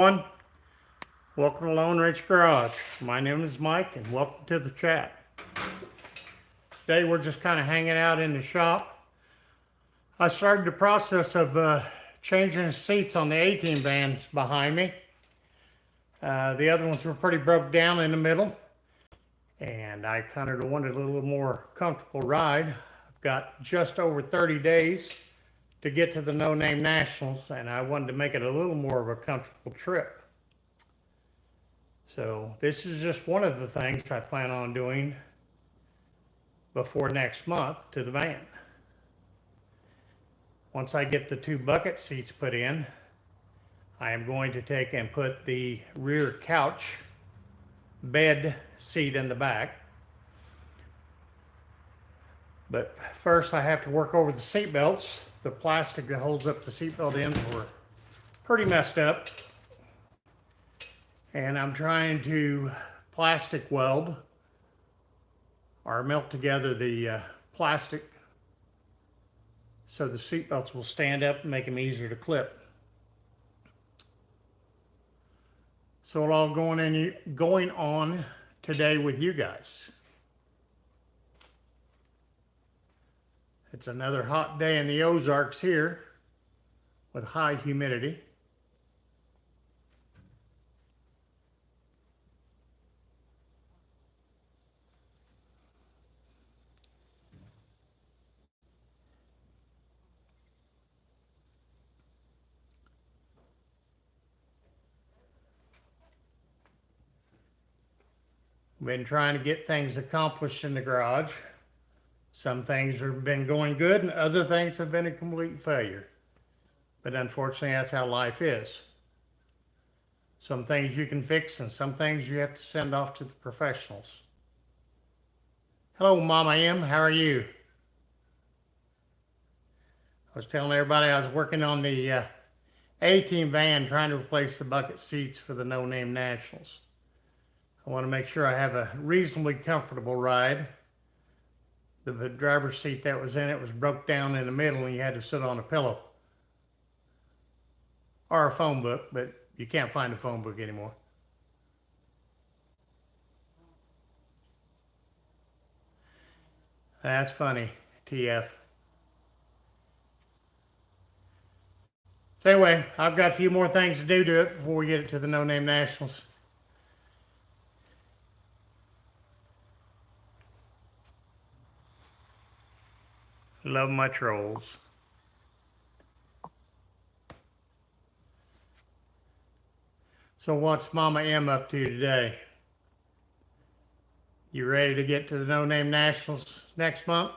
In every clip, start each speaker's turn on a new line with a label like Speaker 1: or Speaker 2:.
Speaker 1: Everyone, welcome to Lone Ridge Garage. My name is Mike and welcome to the chat. Today we're just kind of hanging out in the shop. I started the process of changing the seats on the 18 vans behind me. The other ones were pretty broke down in the middle, and I kind of wanted a little more comfortable ride. I've got just over 30 days to get to the No Name Nationals, and I wanted to make it a little more of a comfortable trip. So this is just one of the things I plan on doing before next month to the van. Once I get the two bucket seats put in, I am going to take and put the rear couch bed seat in the back. But first I have to work over the seat belts. The plastic that holds up the seatbelt ends were pretty messed up. And I'm trying to plastic weld or melt together the plastic so the seatbelts will stand up and make them easier to clip. So it's all going on today with you guys. It's another hot day in the Ozarks here with high humidity. Been trying to get things accomplished in the garage. Some things have been going good and other things have been a complete failure. But unfortunately, that's how life is. Some things you can fix and some things you have to send off to the professionals. Hello, Mama M. How are you? I was telling everybody I was working on the A-Team van trying to replace the bucket seats for the No Name Nationals. I want to make sure I have a reasonably comfortable ride. The driver's seat that was in it was broke down in the middle and you had to sit on a pillow. Or a phone book, but you can't find a phone book anymore. That's funny, TF. So anyway, I've got a few more things to do to it before we get it to the No Name Nationals. Love my trolls. So what's Mama M up to today? You ready to get to the No Name Nationals next month?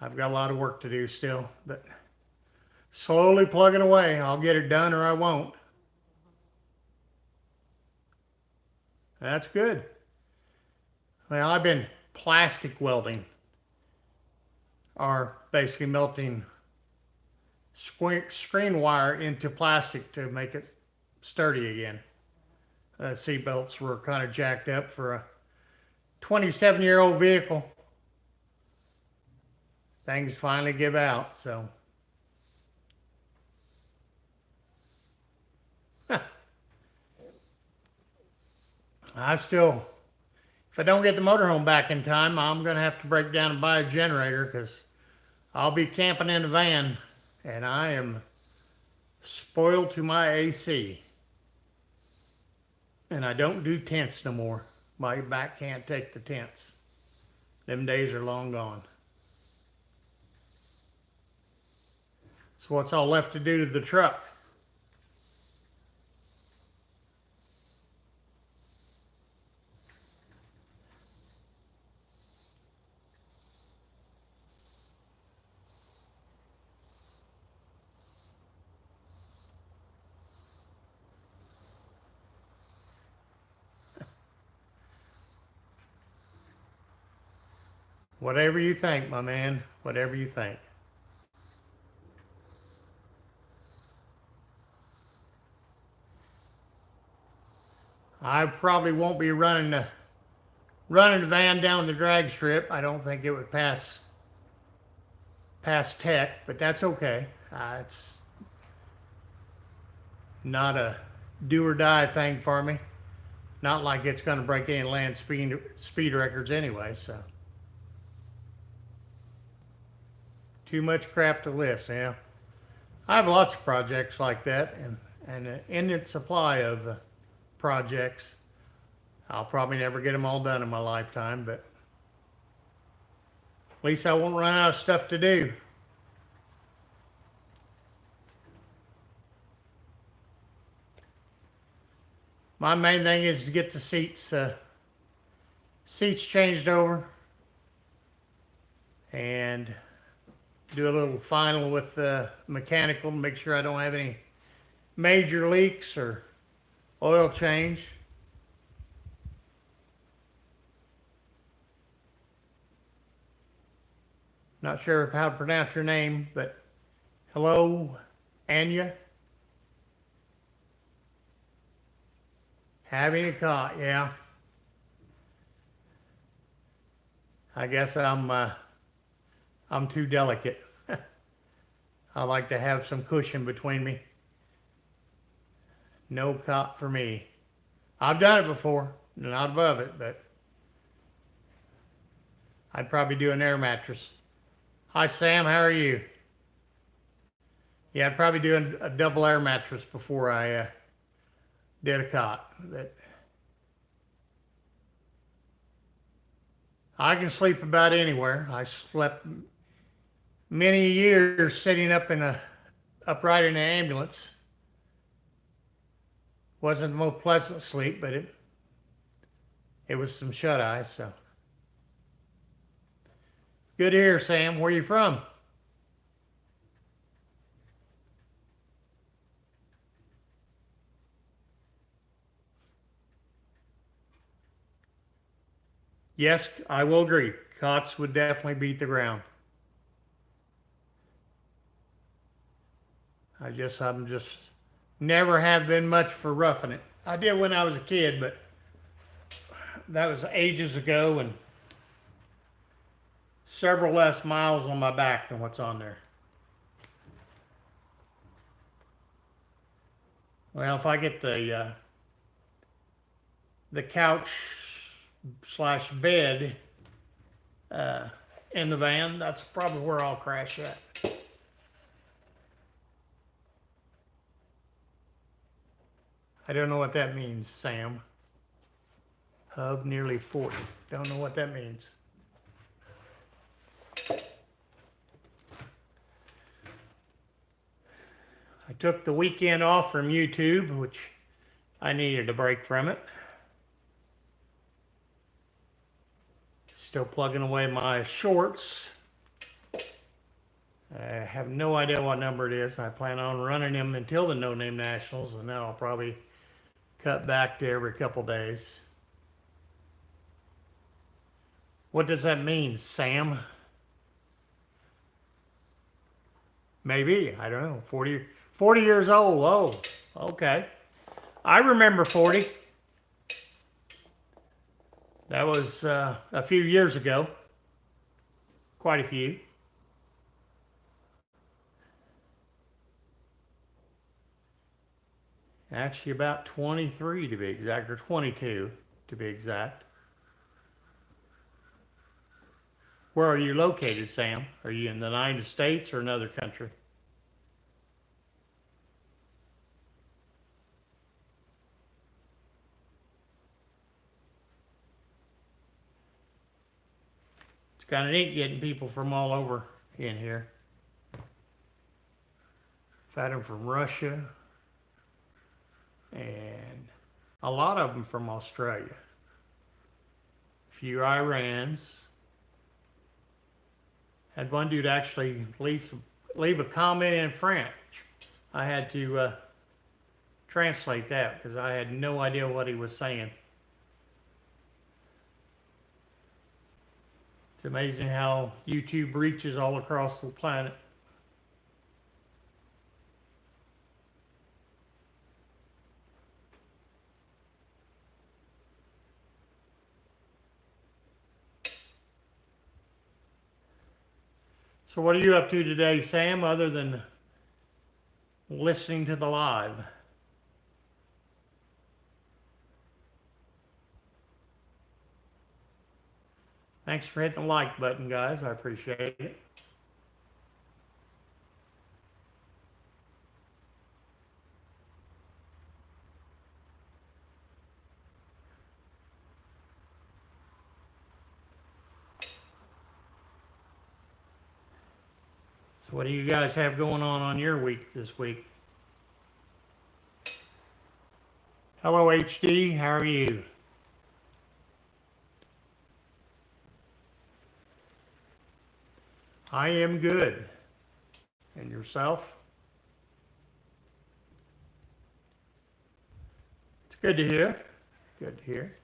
Speaker 1: I've got a lot of work to do still, but slowly plugging away. I'll get it done or I won't. That's good. Well, I've been plastic welding, or basically melting screen wire into plastic to make it sturdy again. Seat belts were kind of jacked up for a 27-year-old vehicle. Things finally give out, so. If I don't get the motorhome back in time, I'm going to have to break down and buy a generator because I'll be camping in the van and I am spoiled to my AC. And I don't do tents no more. My back can't take the tents. Them days are long gone. So what's all left to do to the truck? Whatever you think, my man. Whatever you think. I probably won't be running the van down the drag strip. I don't think it would pass tech, but that's okay. It's not a do or die thing for me. Not like it's going to break any land speed records anyway, so. Too much crap to list, yeah. I have lots of projects like that and an infinite supply of projects. I'll probably never get them all done in my lifetime, but at least I won't run out of stuff to do. My main thing is to get the seats changed over and do a little final with the mechanical, make sure I don't have any major leaks or oil change. Not sure how to pronounce your name, but hello, Anya. Having a cot, yeah. I guess I'm too delicate. I like to have some cushion between me. No cot for me. I've done it before, not above it, but I'd probably do an air mattress. Hi Sam, how are you? Yeah, I'd probably do a double air mattress before I did a cot. But I can sleep about anywhere. I slept many years sitting upright in an ambulance. Wasn't the most pleasant sleep, but it was some shut eye, so. Good to hear, Sam. Where are you from? Yes, I will agree. Cots would definitely beat the ground. I'm just never have been much for roughing it. I did when I was a kid, but that was ages ago and several less miles on my back than what's on there. Well, if I get the couch slash bed in the van, that's probably where I'll crash at. I don't know what that means, Sam. Hub nearly 40. Don't know what that means. I took the weekend off from YouTube, which I needed a break from it. Still plugging away my shorts. I have no idea what number it is. I plan on running them until the No Name Nationals, and then I'll probably cut back to every couple days. What does that mean, Sam? Maybe, I don't know. 40 years old. Oh, okay. I remember 40. That was a few years ago. Quite a few. Actually, about 23 to be exact, or 22 to be exact. Where are you located, Sam? Are you in the United States or another country? It's kind of neat getting people from all over in here. I've had them from Russia and a lot of them from Australia. A few Irans. Had one dude actually leave a comment in French. I had to translate that because I had no idea what he was saying. It's amazing how YouTube reaches all across the planet. So what are you up to today, Sam, other than listening to the live? Thanks for hitting the like button, guys. I appreciate it. So what do you guys have going on your week this week? Hello, HD. How are you? I am good. And yourself? It's good to hear. Good to hear.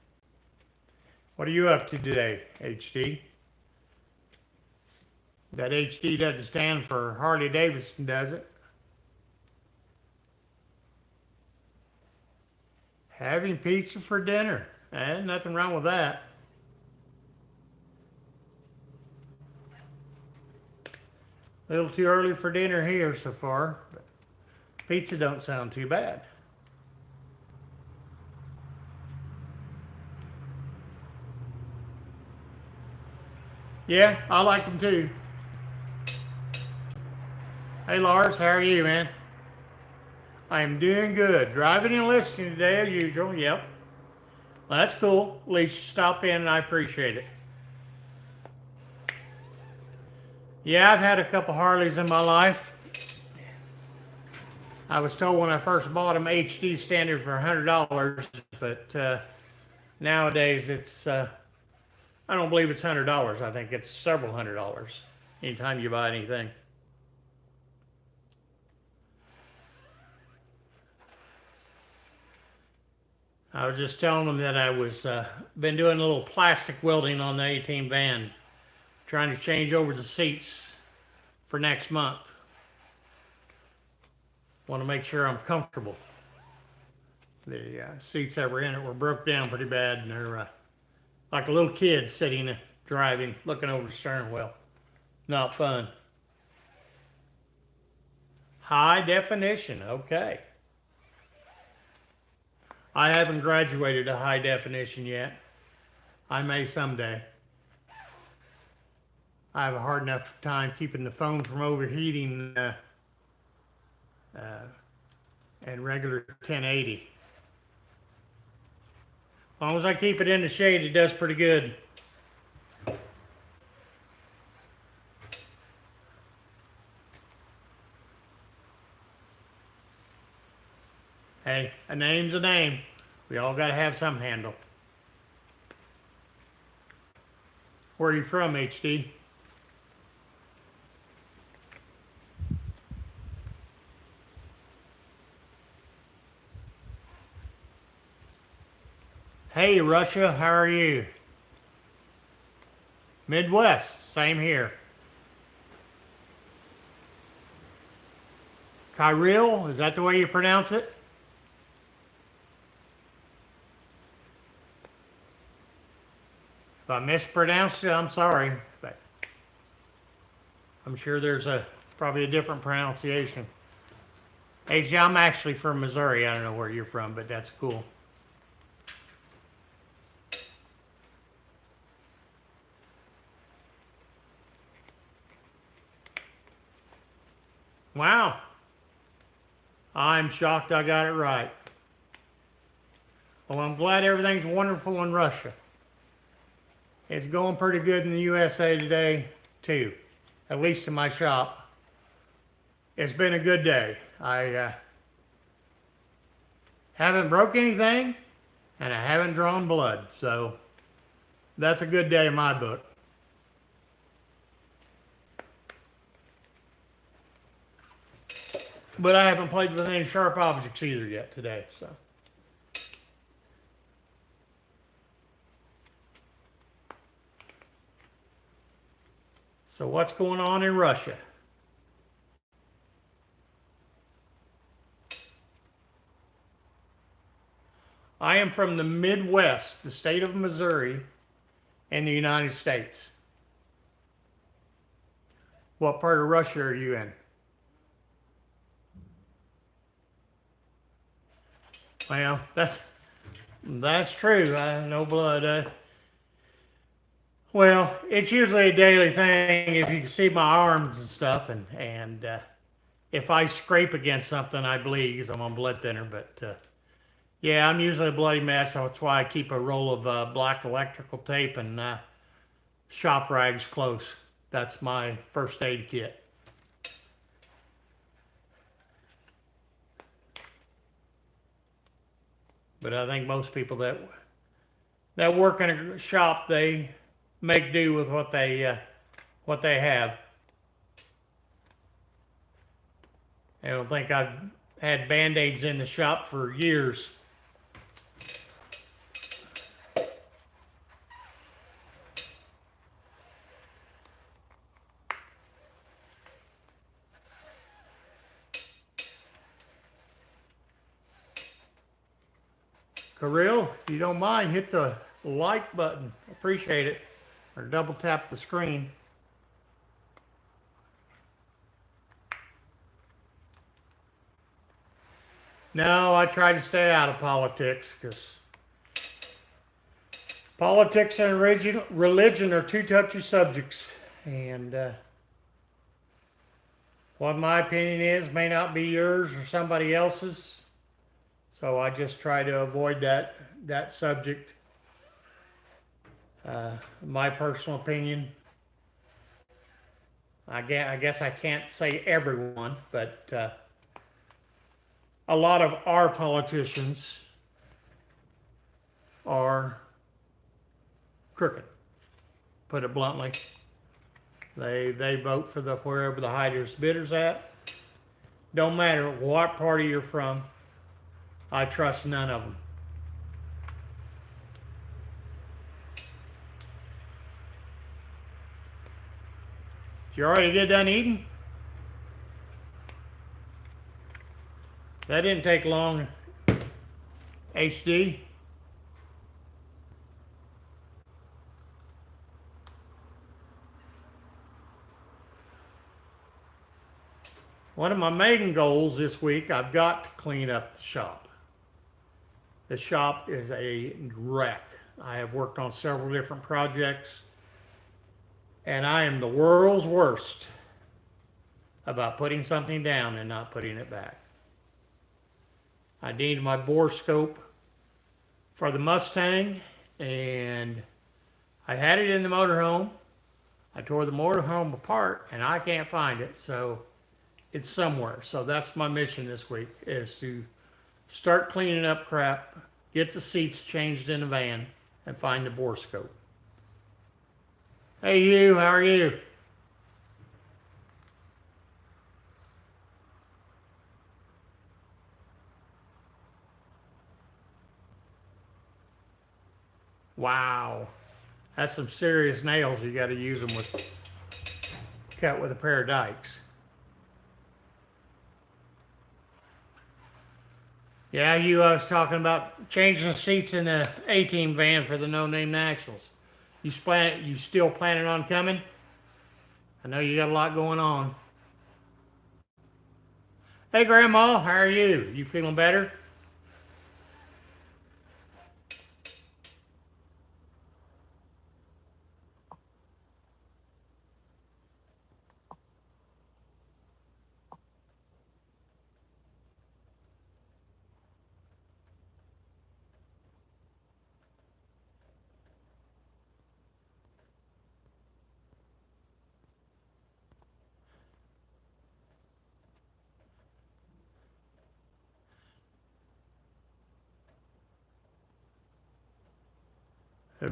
Speaker 1: What are you up to today, HD? That HD doesn't stand for Harley Davidson, does it? Having pizza for dinner. Nothing wrong with that. A little too early for dinner here so far, but pizza don't sound too bad. Yeah, I like them too. Hey Lars, how are you, man? I am doing good. Driving and listening today as usual. Yep. Well, that's cool. At least you stopped in and I appreciate it. Yeah, I've had a couple Harleys in my life. I was told when I first bought them HD standard for $100, but nowadays it's, I don't believe it's $100. I think it's several $100 anytime you buy anything. I was just telling them that I was been doing a little plastic welding on the 18 van, trying to change over the seats for next month. Want to make sure I'm comfortable. The seats that were in it were broke down pretty bad, and they're like a little kid sitting driving, looking over the steering wheel. Not fun. High definition, okay. I haven't graduated to high definition yet. I may someday. I have a hard enough time keeping the phone from overheating and regular 1080. As long as I keep it in the shade, it does pretty good. Hey, a name's a name. We all got to have some handle. Where are you from, HD? Hey, Russia, how are you? Midwest, same here. Kyril, is that the way you pronounce it? If I mispronounced it, I'm sorry, but I'm sure there's probably a different pronunciation. Hey, I'm actually from Missouri. I don't know where you're from, but that's cool. Wow. I'm shocked I got it right. Well, I'm glad everything's wonderful in Russia. It's going pretty good in the USA today, too. At least in my shop. It's been a good day. I haven't broke anything, and I haven't drawn blood. So that's a good day in my book. But I haven't played with any sharp objects either yet today, so. So what's going on in Russia? I am from the Midwest, the state of Missouri, in the United States. What part of Russia are you in? Well, that's true. No blood. Well, it's usually a daily thing. If you can see my arms and stuff, and if I scrape against something, I bleed because I'm on blood thinner. But yeah, I'm usually a bloody mess. That's why I keep a roll of black electrical tape and shop rags close. That's my first aid kit. But I think most people that work in a shop, they make do with what they have. I don't think I've had Band-Aids in the shop for years. Kirill, if you don't mind, hit the like button. Appreciate it. Or double tap the screen. No, I try to stay out of politics because politics and religion are two touchy subjects. And what my opinion is may not be yours or somebody else's. So I just try to avoid that subject. My personal opinion, I guess I can't say everyone, but a lot of our politicians are crooked, put it bluntly. They vote for wherever the highest bidder's at. Don't matter what party you're from, I trust none of them. Did you already get done eating? That didn't take long, HD. One of my main goals this week, I've got to clean up the shop. The shop is a wreck. I have worked on several different projects, and I am the world's worst about putting something down and not putting it back. I needed my bore scope for the Mustang, and I had it in the motorhome. I tore the motorhome apart, and I can't find it, so it's somewhere. So that's my mission this week, is to start cleaning up crap, get the seats changed in the van, and find the bore scope. Hey you, how are you? Wow, that's some serious nails. You got to use them cut with a pair of dikes. Yeah, you was talking about changing the seats in the A-Team van for the No Name Nationals. You still planning on coming? I know you got a lot going on. Hey Grandma, how are you? You feeling better?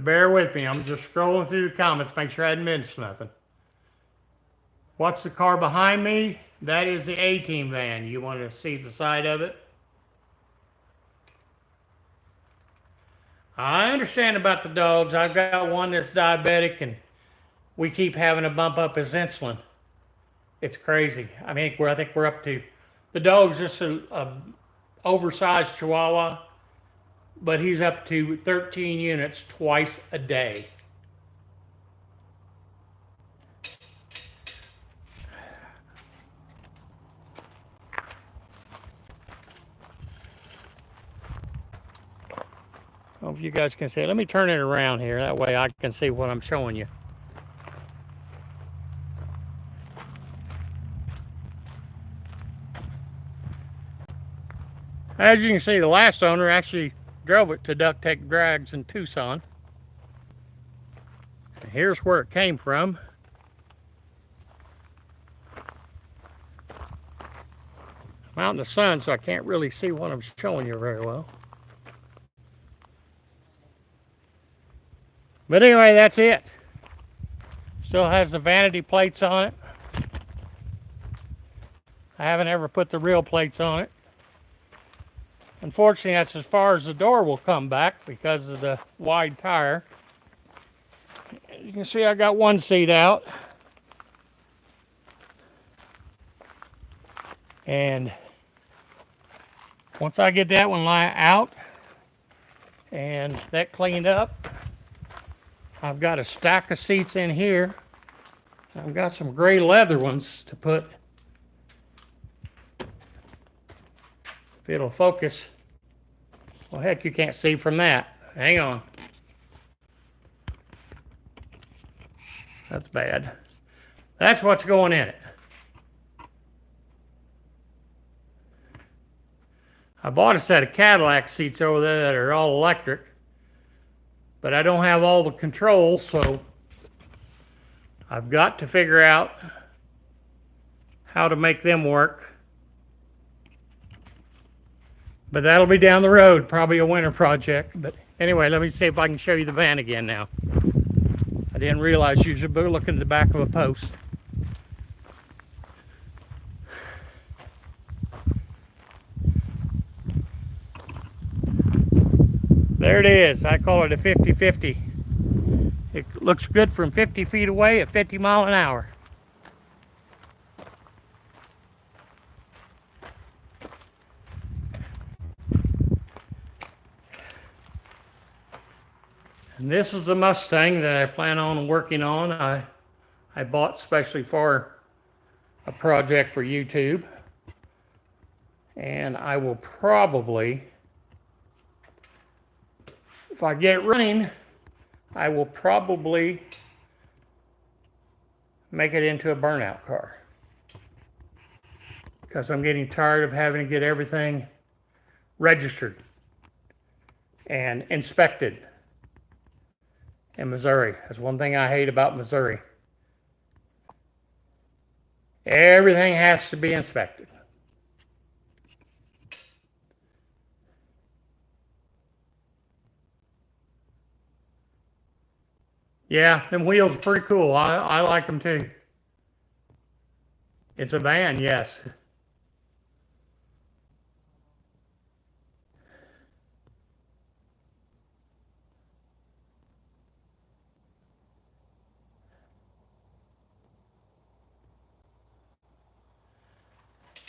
Speaker 1: Bear with me. I'm just scrolling through the comments, make sure I hadn't missed nothing. What's the car behind me? That is the A-Team van. You want to see the side of it? I understand about the dogs. I've got one that's diabetic, and we keep having to bump up his insulin. It's crazy. I think we're up to, the dog's just a oversized Chihuahua, but he's up to 13 units twice a day. I don't know if you guys can see it. Let me turn it around here. That way I can see what I'm showing you. As you can see, the last owner actually drove it to Duck Tech Drags in Tucson. Here's where it came from. I'm out in the sun, so I can't really see what I'm showing you very well. But anyway, that's it. Still has the vanity plates on it. I haven't ever put the real plates on it. Unfortunately, that's as far as the door will come back because of the wide tire. You can see I got one seat out. And once I get that one out and that cleaned up, I've got a stack of seats in here. I've got some gray leather ones to put. If it'll focus. Well, heck, you can't see from that. Hang on. That's bad. That's what's going in it. I bought a set of Cadillac seats over there that are all electric, but I don't have all the controls, so I've got to figure out how to make them work. But that'll be down the road, probably a winter project. But anyway, let me see if I can show you the van again now. I didn't realize you should be looking at the back of a post. There it is. I call it a 50-50. It looks good from 50 feet away at 50 miles an hour. And this is the Mustang that I plan on working on. I bought especially for a project for YouTube. And I will probably, if I get it running, I will probably make it into a burnout car. Because I'm getting tired of having to get everything registered and inspected in Missouri. That's one thing I hate about Missouri. Everything has to be inspected. Yeah, them wheels are pretty cool. I like them too. It's a van, yes.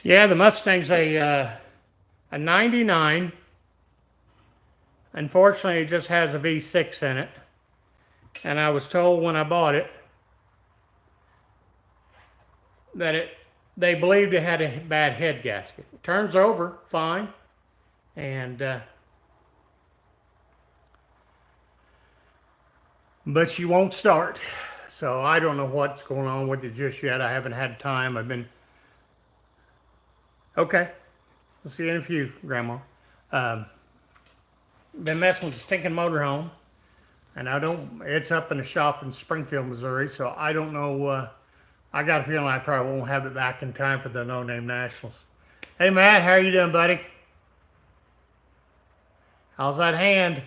Speaker 1: Yeah, the Mustang's a 99. Unfortunately, it just has a V6 in it. And I was told when I bought it that they believed it had a bad head gasket. It turns over fine, and but she won't start. So I don't know what's going on with it just yet. I haven't had time. I've been okay. We'll see you in a few, Grandma. Been messing with the stinking motorhome. And it's up in the shop in Springfield, Missouri, so I don't know, I got a feeling I probably won't have it back in time for the No Name Nationals. Hey Matt, how are you doing, buddy? How's that hand?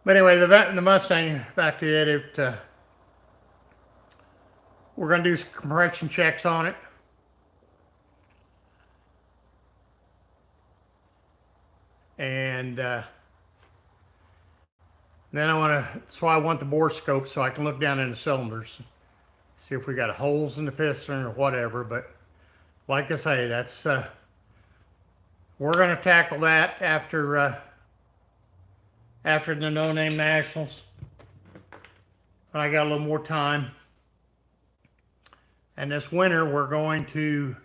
Speaker 1: But anyway, the Mustang, back to it, we're gonna do some compression checks on it. And then that's why I want the bore scope so I can look down in the cylinders, see if we got holes in the piston or whatever. But like I say, that's we're gonna tackle that after the No Name Nationals, when I got a little more time. And this winter, we're going to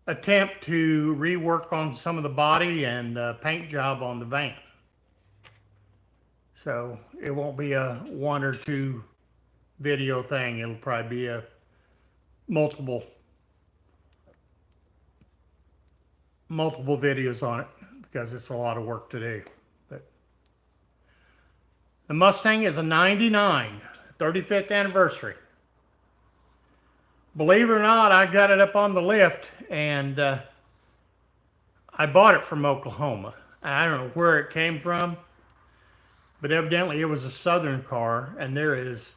Speaker 1: attempt to rework on some of the body and paint job on the van. So it won't be a 1 or 2 video thing. It'll probably be a multiple videos on it because it's a lot of work to do. But the Mustang is a 99, 35th anniversary. Believe it or not, I got it up on the lift, and I bought it from Oklahoma. I don't know where it came from, but evidently it was a Southern car, and there is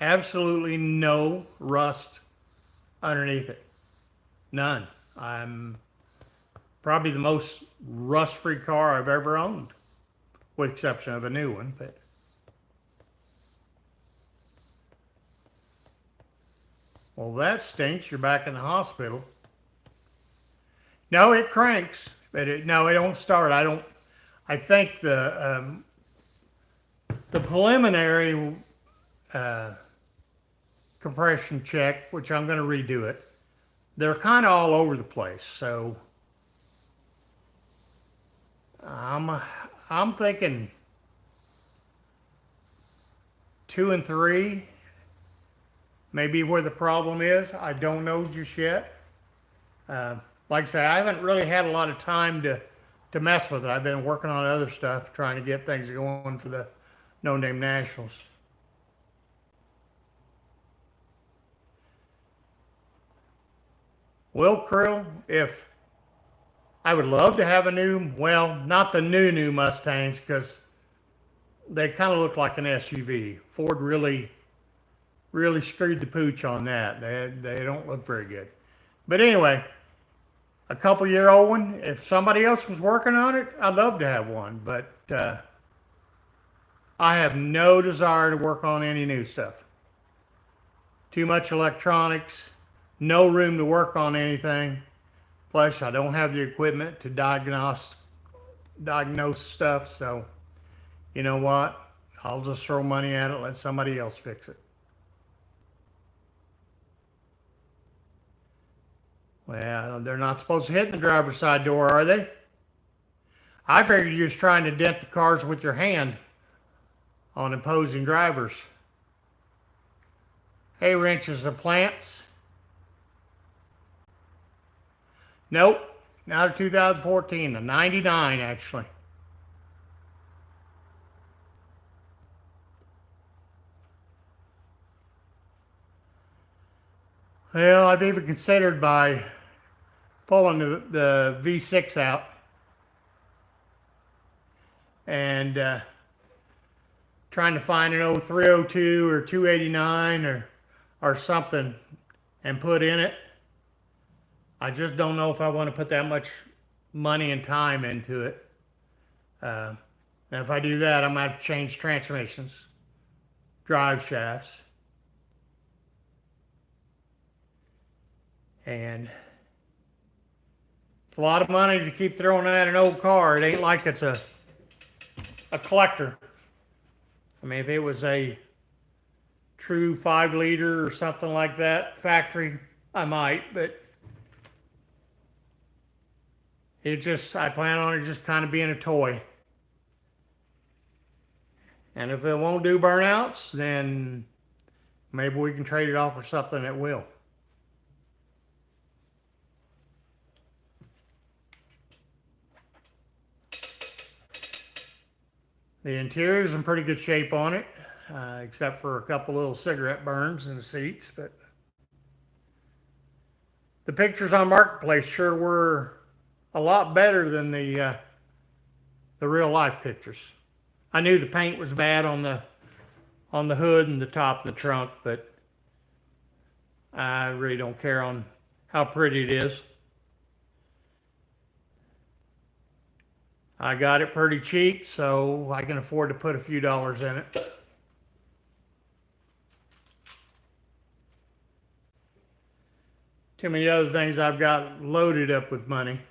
Speaker 1: absolutely no rust underneath it. None. I'm probably the most rust-free car I've ever owned, with the exception of a new one. But well, that stinks. You're back in the hospital. No, it cranks, but no, it don't start. I think the preliminary compression check, which I'm going to redo it, they're kind of all over the place. So I'm thinking 2 and 3 maybe where the problem is. I don't know just yet. Like I say, I haven't really had a lot of time to mess with it. I've been working on other stuff, trying to get things going for the No Name Nationals. Well, Krill, if I would love to have a new, well, not the new Mustangs, because they kind of look like an SUV. Ford really screwed the pooch on that. They don't look very good. But anyway, a couple-year-old one, if somebody else was working on it, I'd love to have one. But I have no desire to work on any new stuff. Too much electronics, no room to work on anything. Plus, I don't have the equipment to diagnose stuff. So, you know what? I'll just throw money at it, let somebody else fix it. Well, they're not supposed to hit in the driver's side door, are they? I figured you was trying to dent the cars with your hand on opposing drivers. Hey, wrenches and plants. Nope, not a 2014, a 99 actually. Well, I've even considered by pulling the V6 out and trying to find an 0302 or 289 or something and put in it. I just don't know if I want to put that much money and time into it. And if I do that, I'm going to have to change transmissions, drive shafts. And it's a lot of money to keep throwing at an old car. It ain't like it's a collector. I mean, if it was a true 5-liter or something like that, factory, I might, but I plan on it just kind of being a toy. And if it won't do burnouts, then maybe we can trade it off for something that will. The interior's in pretty good shape on it, except for a couple little cigarette burns in the seats. But the pictures on Marketplace sure were a lot better than the real life pictures. I knew the paint was bad on the hood and the top of the trunk, but I really don't care on how pretty it is. I got it pretty cheap, so I can afford to put a few dollars in it. Too many other things I've got loaded up with money.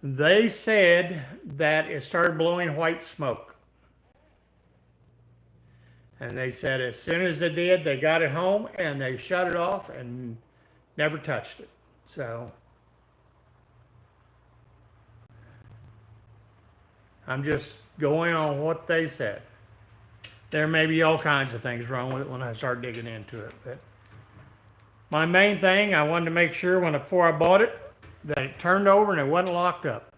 Speaker 1: They said that it started blowing white smoke. And they said as soon as they did, they got it home and they shut it off and never touched it. So I'm just going on what they said. There may be all kinds of things wrong with it when I start digging into it. But my main thing, I wanted to make sure before I bought it that it turned over and it wasn't locked up.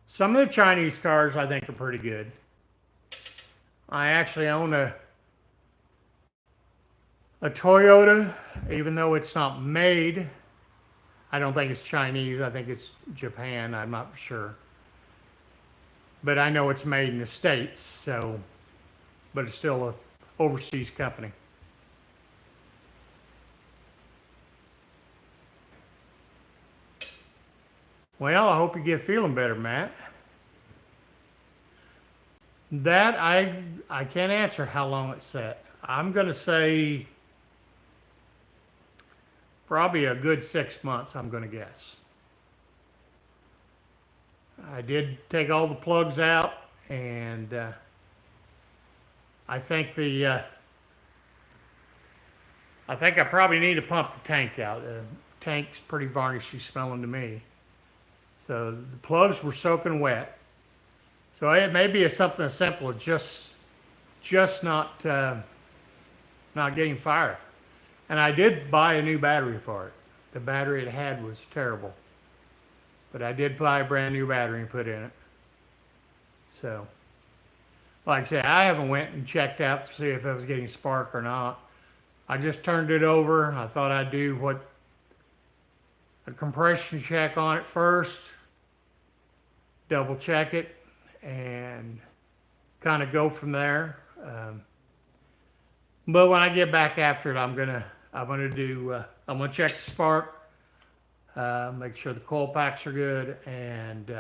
Speaker 1: Some of the Chinese cars I think are pretty good. I actually own a Toyota, even though it's not made. I don't think it's Chinese. I think it's Japan. I'm not sure. But I know it's made in the States, so, but it's still a overseas company. Well, I hope you get feeling better, Matt. That I can't answer how long it's set. I'm gonna say probably a good 6 months, I'm gonna guess. I did take all the plugs out, and I think I think I probably need to pump the tank out. The tank's pretty varnishy smelling to me. So the plugs were soaking wet. So it may be something as simple as just not getting fire. And I did buy a new battery for it. The battery it had was terrible. But I did buy a brand new battery and put in it. So, like I said, I haven't went and checked out to see if it was getting spark or not. I just turned it over. I thought I'd do a compression check on it first, double check it, and kind of go from there. But when I get back after it, I'm gonna check the spark, make sure the coil packs are good, and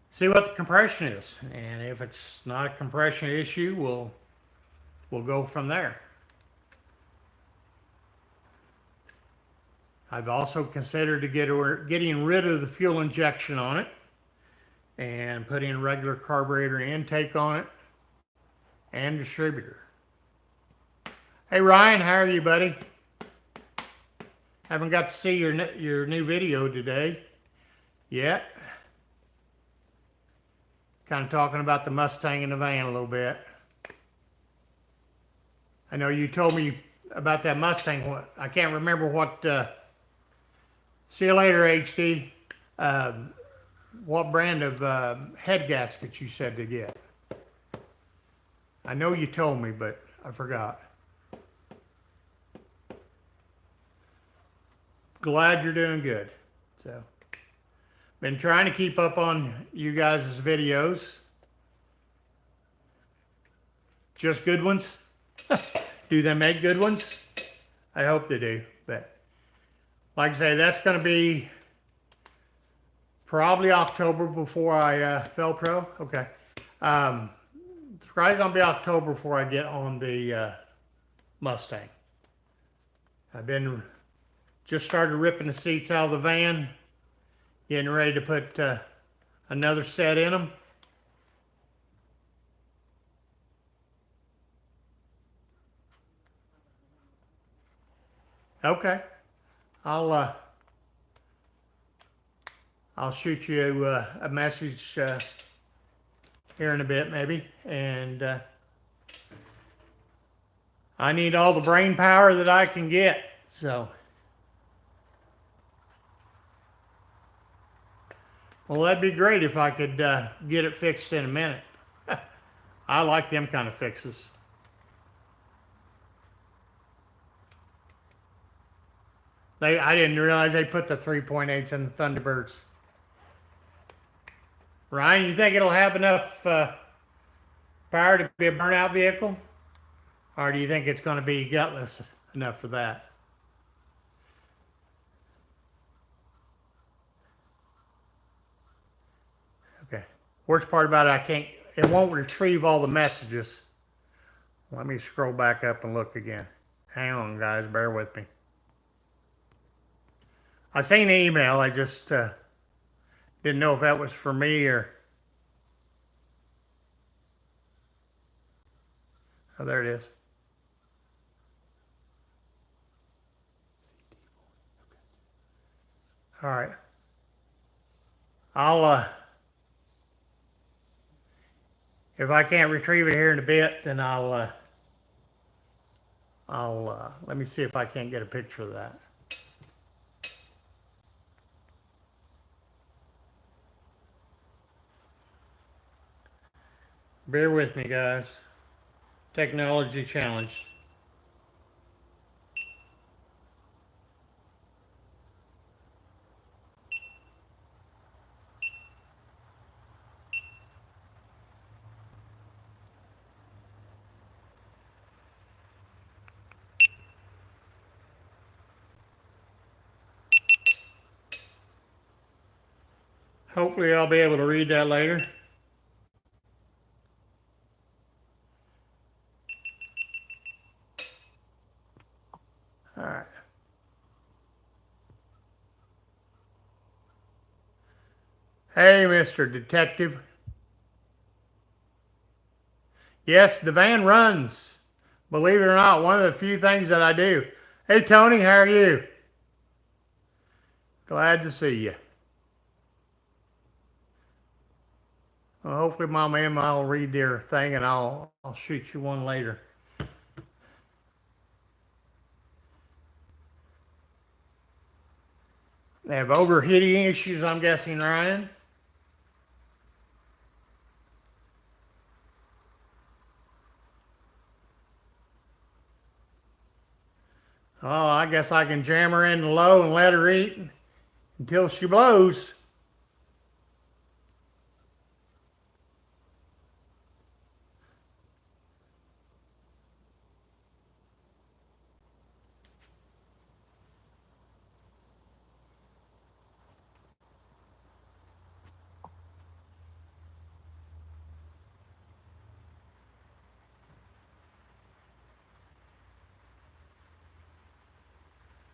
Speaker 1: see what the compression is. And if it's not a compression issue, we'll go from there. I've also considered getting rid of the fuel injection on it and putting a regular carburetor intake on it and distributor. Hey Ryan, how are you, buddy? Haven't got to see your new video today yet. Kind of talking about the Mustang and the van a little bit. I know you told me about that Mustang. I can't remember what. See you later, HD. What brand of head gasket you said to get? I know you told me, but I forgot. Glad you're doing good. So, been trying to keep up on you guys' videos. Just good ones? Do they make good ones? I hope they do, but like I say, that's going to be probably October before I fell pro. Okay. It's probably going to be October before I get on the Mustang. I've been just started ripping the seats out of the van, getting ready to put another set in them. Okay. I'll shoot you a message here in a bit, maybe. And I need all the brain power that I can get. So, well, that'd be great if I could get it fixed in a minute. I like them kind of fixes. I didn't realize they put the 3.8s in the Thunderbirds. Ryan, you think it'll have enough power to be a burnout vehicle? Or do you think it's going to be gutless enough for that? Okay. Worst part about it, it won't retrieve all the messages. Let me scroll back up and look again. Hang on, guys, bear with me. I seen an email, I just didn't know if that was for me or... Oh, there it is. All right. If I can't retrieve it here in a bit, then let me see if I can't get a picture of that. Bear with me, guys. Technology challenge. Hopefully I'll be able to read that later. All right. Hey, Mr. Detective. Yes, the van runs. Believe it or not, one of the few things that I do. Hey, Tony, how are you? Glad to see you. Well, hopefully Mom and I'll read their thing and I'll shoot you one later. They have overheating issues, I'm guessing, Ryan? Oh, I guess I can jam her in low and let her eat until she blows.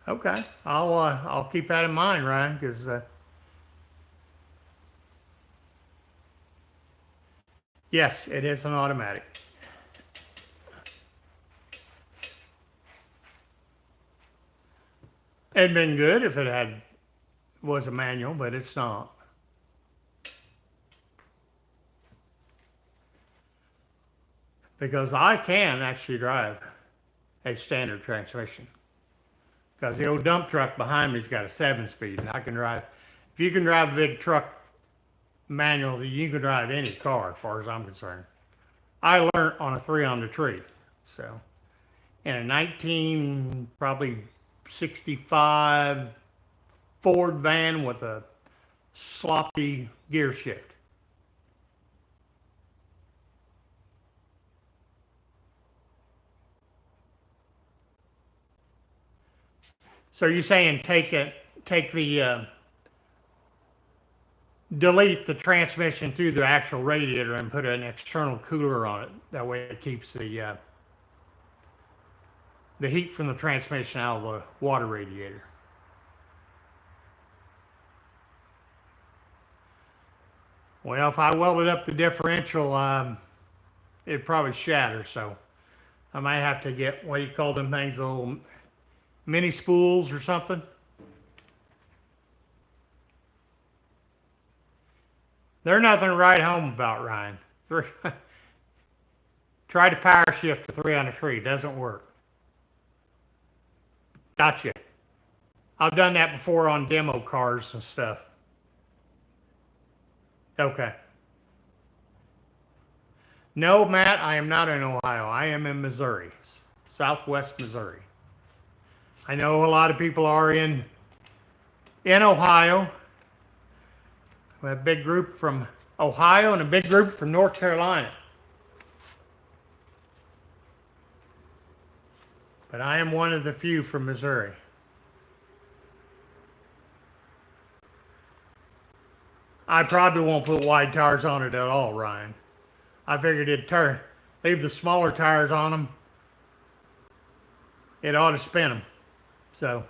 Speaker 1: Okay, I'll keep that in mind, Ryan, because yes, it is an automatic. It'd been good if it had was a manual, but it's not. Because I can actually drive a standard transmission. Because the old dump truck behind me's got a 7-speed, and I can drive. If you can drive a big truck manual, you can drive any car, as far as I'm concerned. I learned on a 3 on the tree, so in a 19 probably 65 Ford van with a sloppy gear shift. So you're saying take the delete the transmission through the actual radiator and put an external cooler on it. That way it keeps the heat from the transmission out of the water radiator. Well, if I welded up the differential, it'd probably shatter. So I might have to get, what do you call them things, little mini spools or something. There's nothing to write home about, Ryan. Try to power shift to 3 on a tree. Doesn't work. Gotcha. I've done that before on demo cars and stuff. Okay. No, Matt, I am not in Ohio. I am in Missouri, Southwest Missouri. I know a lot of people are in Ohio. We have a big group from Ohio and a big group from North Carolina. But I am one of the few from Missouri. I probably won't put wide tires on it at all, Ryan. I figured it'd leave the smaller tires on them. It ought to spin them. So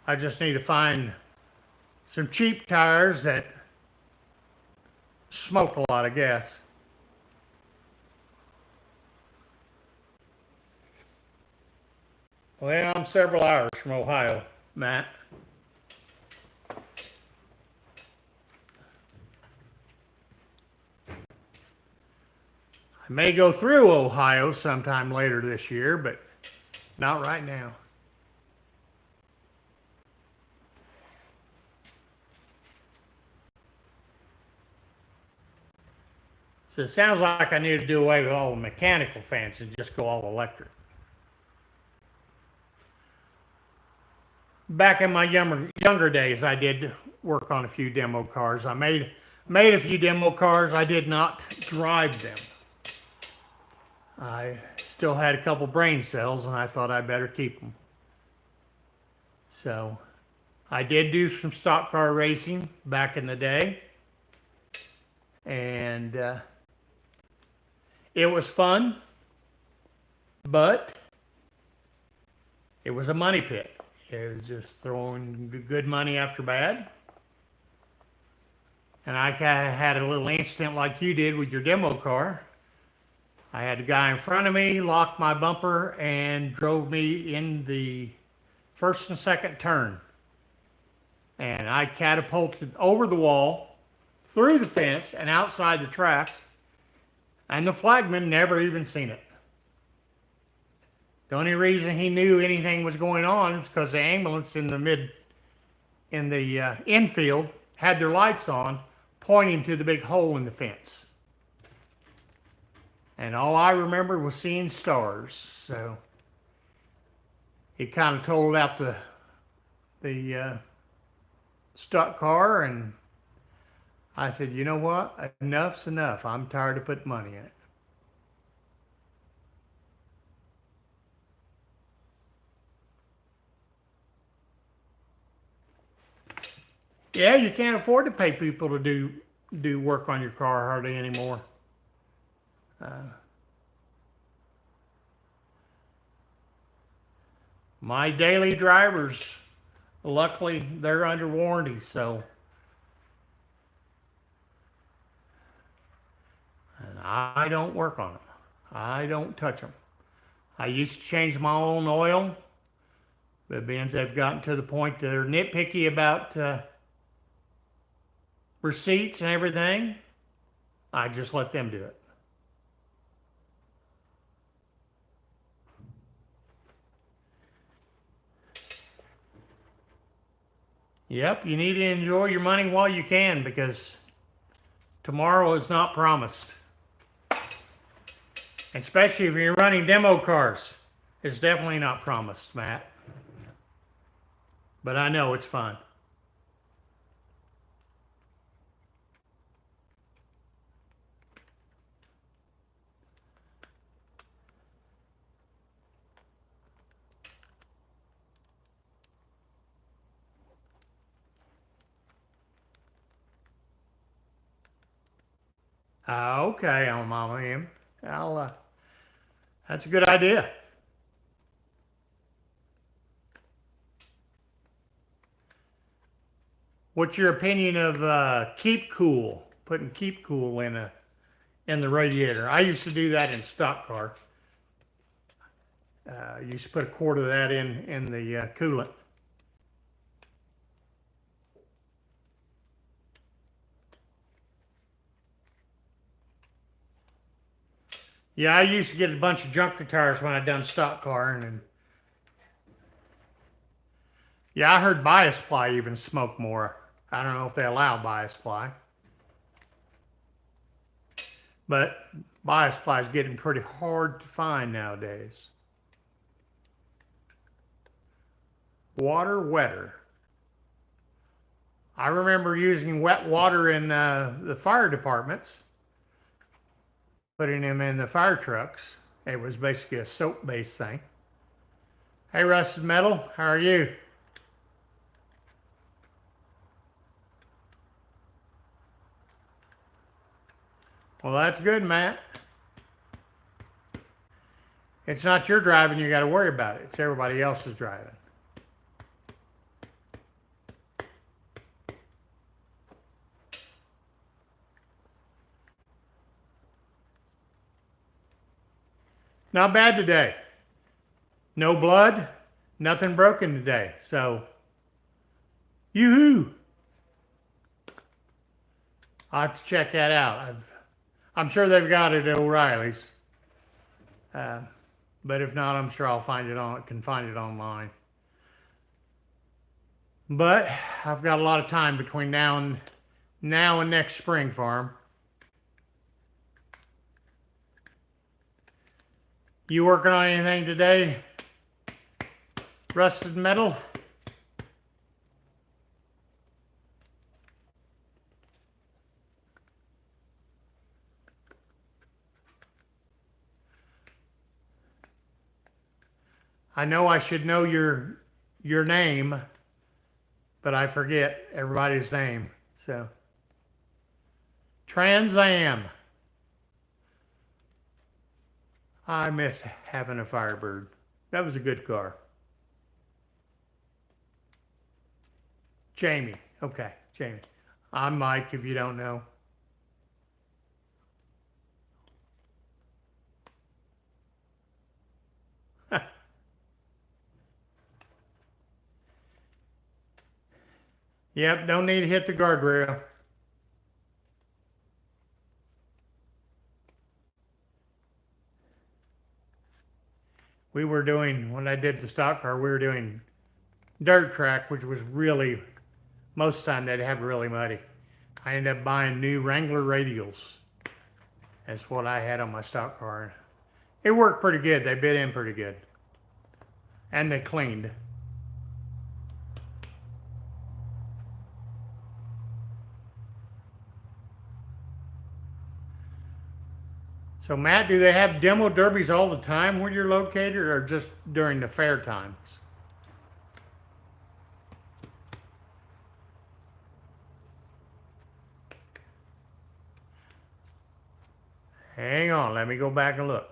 Speaker 1: I just need to find some cheap tires that smoke a lot, I guess. Well, I'm several hours from Ohio, Matt. I may go through Ohio sometime later this year, but not right now. So it sounds like I need to do away with all the mechanical fans and just go all electric. Back in my younger days, I did work on a few demo cars. I made a few demo cars. I did not drive them. I still had a couple brain cells, and I thought I better keep them. So I did do some stock car racing back in the day, and it was fun, but it was a money pit. It was just throwing good money after bad. And I had a little incident like you did with your demo car. I had a guy in front of me lock my bumper and drove me in the first and second turn. And I catapulted over the wall, through the fence, and outside the track. And the flagman never even seen it. The only reason he knew anything was going on is because the ambulance in the infield had their lights on, pointing to the big hole in the fence. And all I remember was seeing stars. So he kind of totaled out the stock car, and I said, you know what? Enough's enough. I'm tired of putting money in it. Yeah, you can't afford to pay people to do work on your car hardly anymore. My daily drivers, luckily, they're under warranty, so. And I don't work on them. I don't touch them. I used to change my own oil, but being they've gotten to the point that they're nitpicky about receipts and everything, I just let them do it. Yep, you need to enjoy your money while you can, because tomorrow is not promised. Especially if you're running demo cars. It's definitely not promised, Matt. But I know it's fun. Okay, Mama M. That's a good idea. What's your opinion of Keep Cool? Putting Keep Cool in the radiator. I used to do that in stock car. Used to put a quart of that in the coolant. Yeah, I used to get a bunch of junk tires when I done stock car, and yeah, I heard bias ply even smoke more. I don't know if they allow bias ply, but bias ply is getting pretty hard to find nowadays. Water wetter. I remember using wet water in the fire departments, putting them in the fire trucks. It was basically a soap-based thing. Hey, Rusted Metal, how are you? Well, that's good, Matt. It's not your driving you got to worry about it. It's everybody else's driving. Not bad today. No blood, Nothing broken today. So, yoo-hoo. I'll have to check that out. I'm sure they've got it at O'Reilly's. But if not, I'm sure can find it online. But I've got a lot of time between now and next spring farm. You working on anything today? Rusted Metal? I know I should know your name, but I forget everybody's name. So, Trans Am. I miss having a Firebird. That was a good car. Jamie. Okay, Jamie. I'm Mike, if you don't know. Yep, don't need to hit the guardrail. We were doing, when I did the stock car, we were doing dirt track, which was really, most of the time they'd have really muddy. I ended up buying new Wrangler radials. That's what I had on my stock car. It worked pretty good. They bit in pretty good. And they cleaned. So Matt, do they have demo derbies all the time where you're located, or just during the fair times? Hang on, let me go back and look.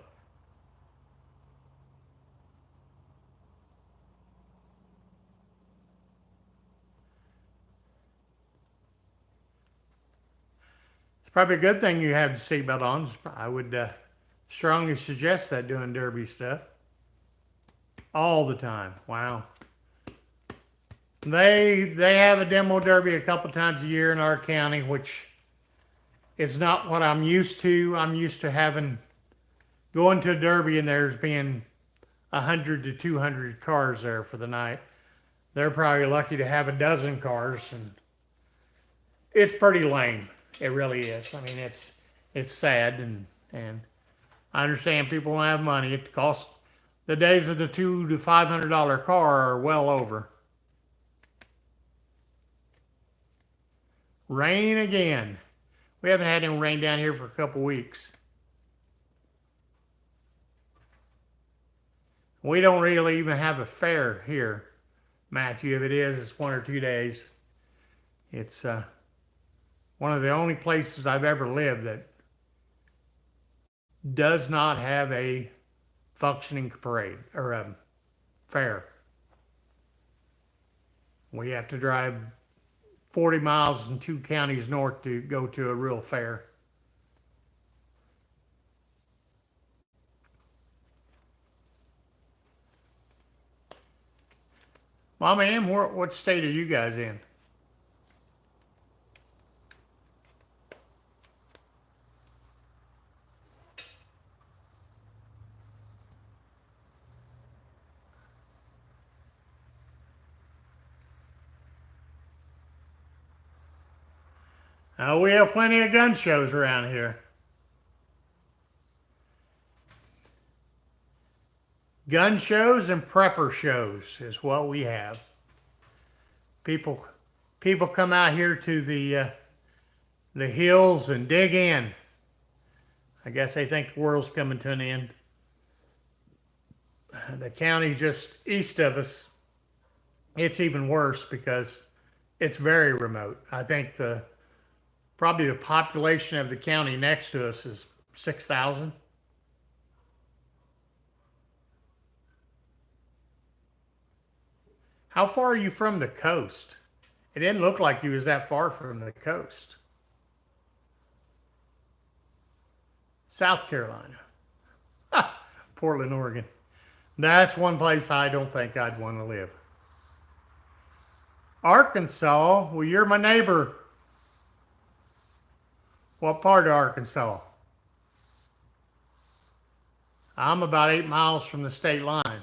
Speaker 1: It's probably a good thing you have the seatbelt on. I would strongly suggest that doing derby stuff. All the time. Wow. They have a demo derby a couple times a year in our county, which is not what I'm used to. I'm used to going to a derby and there's being 100 to 200 cars there for the night. They're probably lucky to have a dozen cars, and it's pretty lame. It really is. I mean, it's sad, and I understand people don't have money. It costs, the days of the $200 to $500 car are well over. Rain again. We haven't had any rain down here for a couple weeks. We don't really even have a fair here, Matthew. If it is, it's 1 or 2 days. It's one of the only places I've ever lived that does not have a functioning parade or a fair. We have to drive 40 miles and 2 counties north to go to a real fair. Mama M, what state are you guys in? We have plenty of gun shows around here. Gun shows and prepper shows is what we have. People come out here to the hills and dig in. I guess they think the world's coming to an end. The county just east of us, it's even worse because it's very remote. I think probably the population of the county next to us is 6,000. How far are you from the coast? It didn't look like you was that far from the coast. South Carolina. Portland, Oregon. That's one place I don't think I'd want to live. Arkansas? Well, you're my neighbor. What part of Arkansas? I'm about 8 miles from the state line.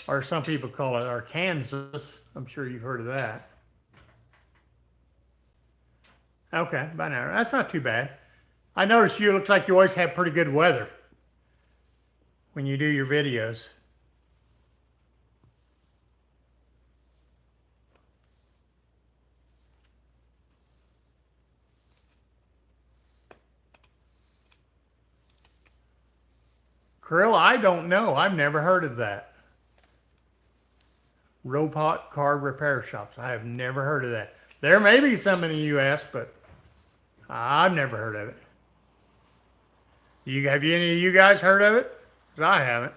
Speaker 1: Or some people call it Arkansas. I'm sure you've heard of that. Okay, about an hour. That's not too bad. I noticed you, it looks like you always have pretty good weather when you do your videos. Krill, I don't know. I've never heard of that. Robot car repair shops. I have never heard of that. There may be some in the U.S., but I've never heard of it. Have any of you guys heard of it? 'Cause I haven't.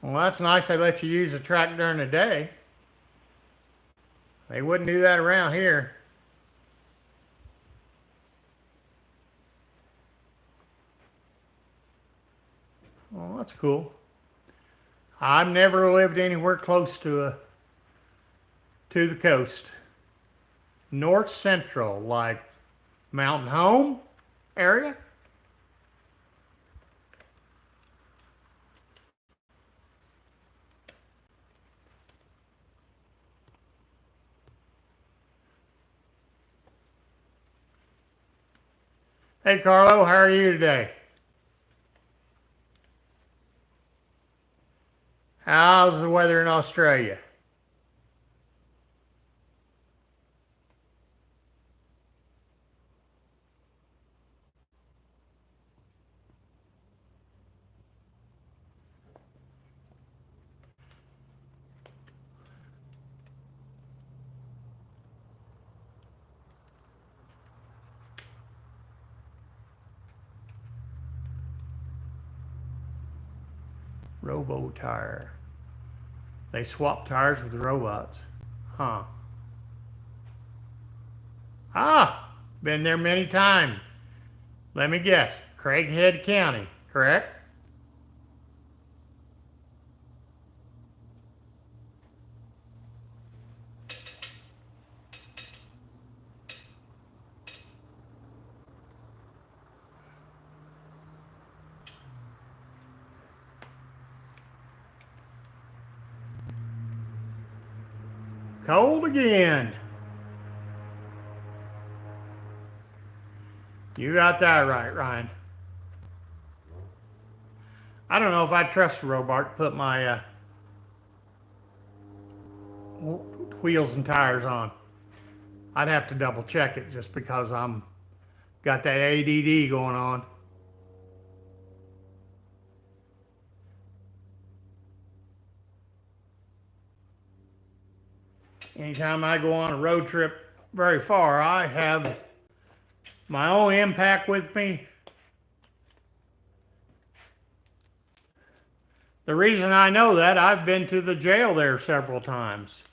Speaker 1: Well, that's nice they let you use the track during the day. They wouldn't do that around here. Well, that's cool. I've never lived anywhere close to the coast. North Central, like Mountain Home area. Hey, Carlo, how are you today? How's the weather in Australia? Robo tire. They swap tires with robots. Huh. Ah, been there many times. Let me guess. Craighead County, correct? Cold again. You got that right, Ryan. I don't know if I trust the robot to put my wheels and tires on. I'd have to double check it just because I'm got that ADD going on. Anytime I go on a road trip very far, I have my own impact with me. The reason I know that, I've been to the jail there several times.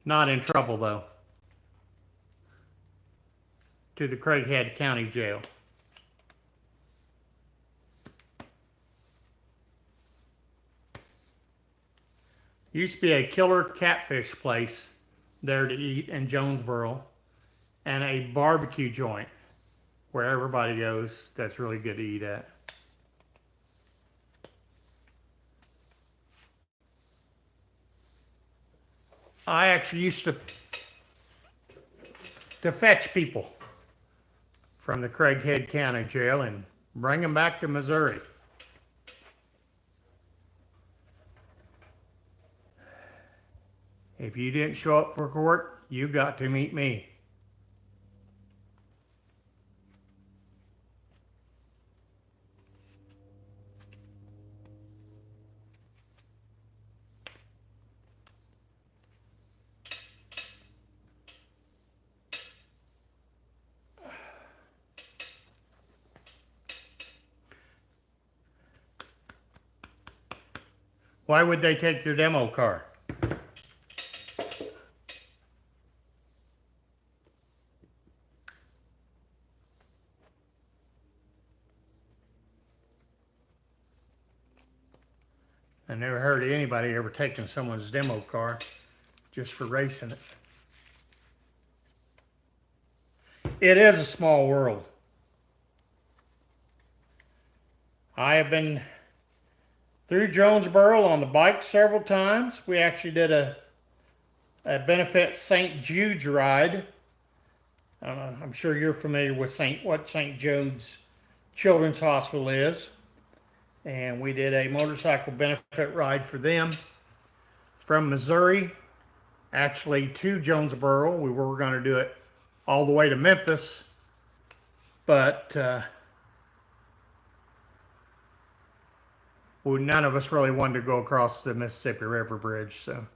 Speaker 1: Not in trouble, though. To the Craighead County Jail. Used to be a killer catfish place there to eat in Jonesboro, and a barbecue joint where everybody goes that's really good to eat at. I actually used to fetch people from the Craighead County Jail and bring them back to Missouri. If you didn't show up for court, you got to meet me. Why would they take your demo car? I never heard of anybody ever taking someone's demo car just for racing it. It is a small world. I have been through Jonesboro on the bike several times. We actually did a benefit St. Jude's ride. I'm sure you're familiar with what St. Jude's Children's Hospital is. And we did a motorcycle benefit ride for them from Missouri, actually to Jonesboro. We were going to do it all the way to Memphis, but none of us really wanted to go across the Mississippi River Bridge, so.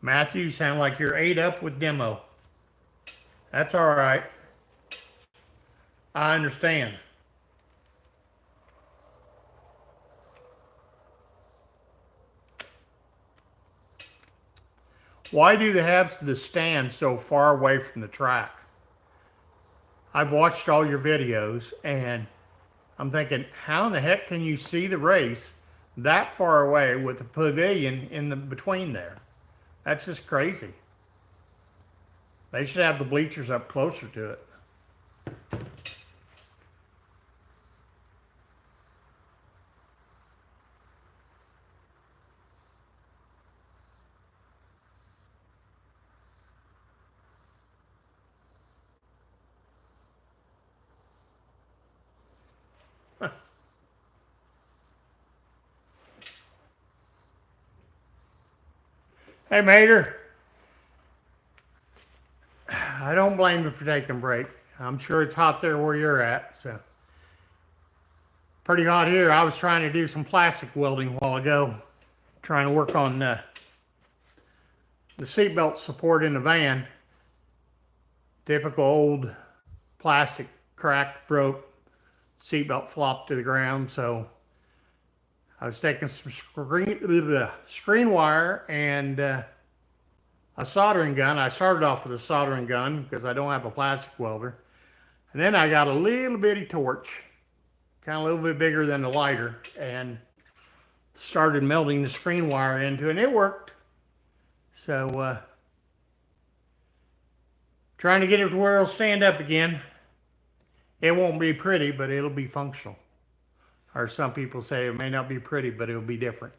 Speaker 1: Matthew, you sound like you're ate up with demo. That's all right. I understand. Why do they have the stand so far away from the track? I've watched all your videos and I'm thinking, how in the heck can you see the race that far away with the pavilion in the between there? That's just crazy. They should have the bleachers up closer to it. Hey, Mater. I don't blame you for taking a break. I'm sure it's hot there where you're at, so. Pretty hot here. I was trying to do some plastic welding a while ago, trying to work on the seatbelt support in the van. Typical old plastic cracked, broke, seatbelt flopped to the ground, so I was taking some screen wire and a soldering gun. I started off with a soldering gun because I don't have a plastic welder. And then I got a little bitty torch, kind of a little bit bigger than the lighter, and started melting the screen wire into it, and it worked. So, trying to get it to where it'll stand up again. It won't be pretty, but it'll be functional. Or some people say it may not be pretty, but it'll be different.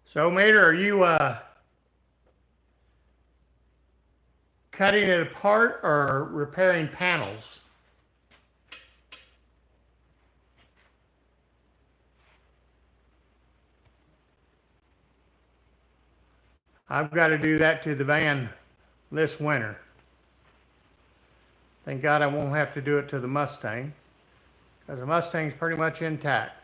Speaker 1: So, Mater, are you cutting it apart or repairing panels? I've got to do that to the van this winter. Thank God I won't have to do it to the Mustang, because the Mustang's pretty much intact.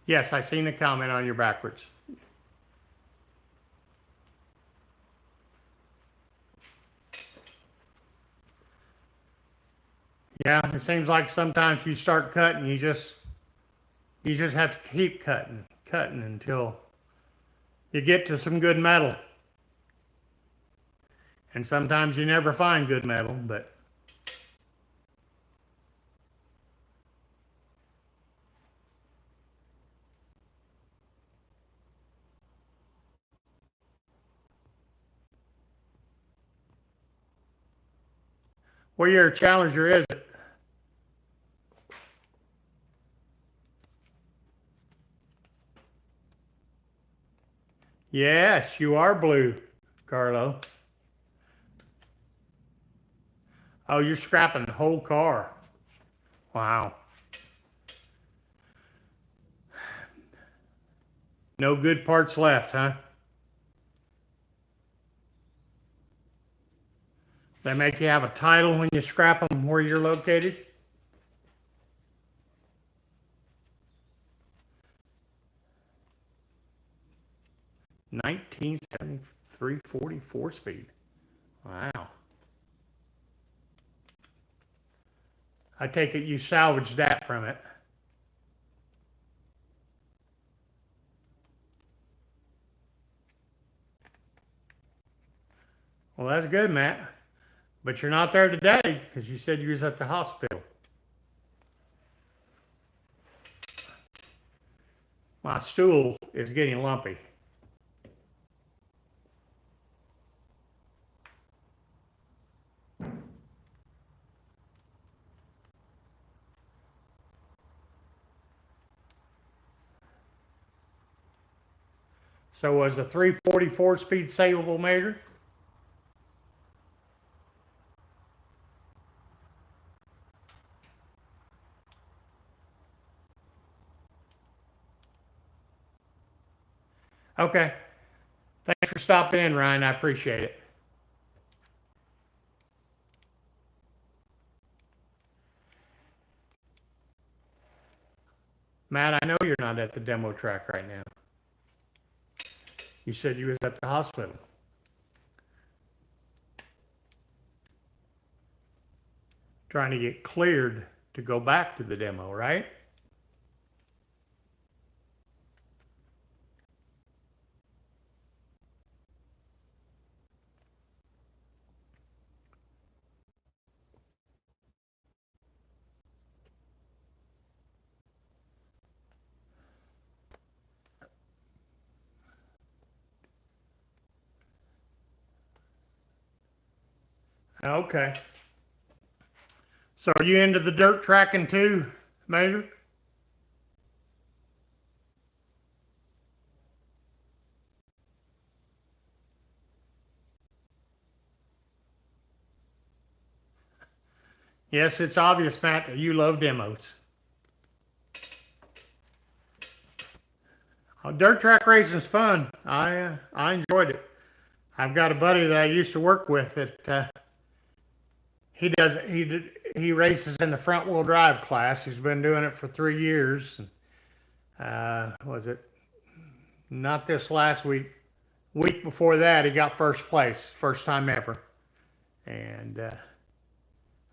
Speaker 1: Yes, I seen the comment on your backwards. Yeah, it seems like sometimes you start cutting, you just have to keep cutting until you get to some good metal. And sometimes you never find good metal, but what year Challenger is it? Yes, you are blue, Carlo. Oh, you're scrapping the whole car. Wow. No good parts left, huh? They make you have a title when you scrap them where you're located? $1973 44 speed. Wow. I take it you salvaged that from it. Well, that's good, Matt. But you're not there today because you said you was at the hospital. My stool is getting lumpy. So was a 344 speed savable measure? Okay. Thanks for stopping in, Ryan. I appreciate it. Matt, I know you're not at the demo track right now. You said you was at the hospital. Trying to get cleared to go back to the demo, right? Okay. So are you into the dirt tracking too, Major? Yes, it's obvious, Matt, that you love demos. Dirt track racing's fun. I enjoyed it. I've got a buddy that I used to work with that he races in the front wheel drive class. He's been doing it for 3 years. Was it not this last week? Week before that, he got first place, first time ever. And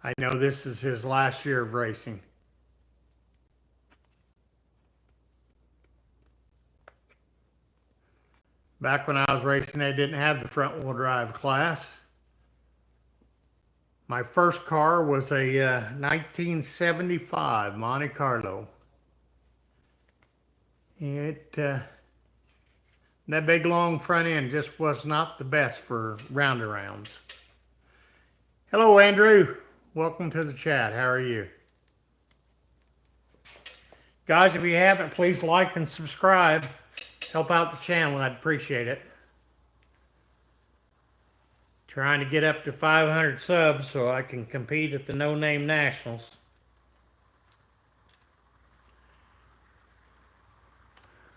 Speaker 1: I know this is his last year of racing. Back when I was racing, they didn't have the front wheel drive class. My first car was a 1975 Monte Carlo. That big long front end just was not the best for round-arounds. Hello, Andrew. Welcome to the chat. How are you? Guys, if you haven't, please like and subscribe. Help out the channel. I'd appreciate it. Trying to get up to 500 subs so I can compete at the No Name Nationals.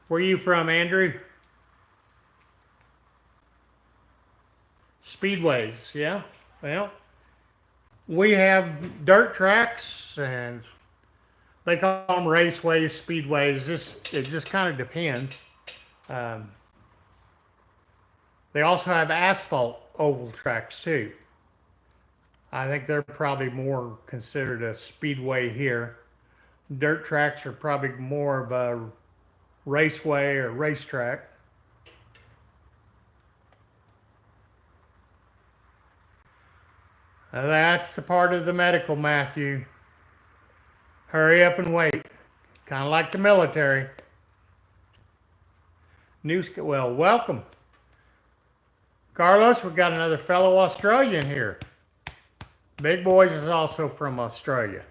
Speaker 1: Where are you from, Andrew? Speedways, yeah. Well, we have dirt tracks and they call them raceways, speedways. It just kind of depends. They also have asphalt oval tracks too. I think they're probably more considered a speedway here. Dirt tracks are probably more of a raceway or racetrack. That's the part of the medical, Matthew. Hurry up and wait. Kind of like the military. Well, welcome. Carlos, we've got another fellow Australian here. Big Boys is also from Australia.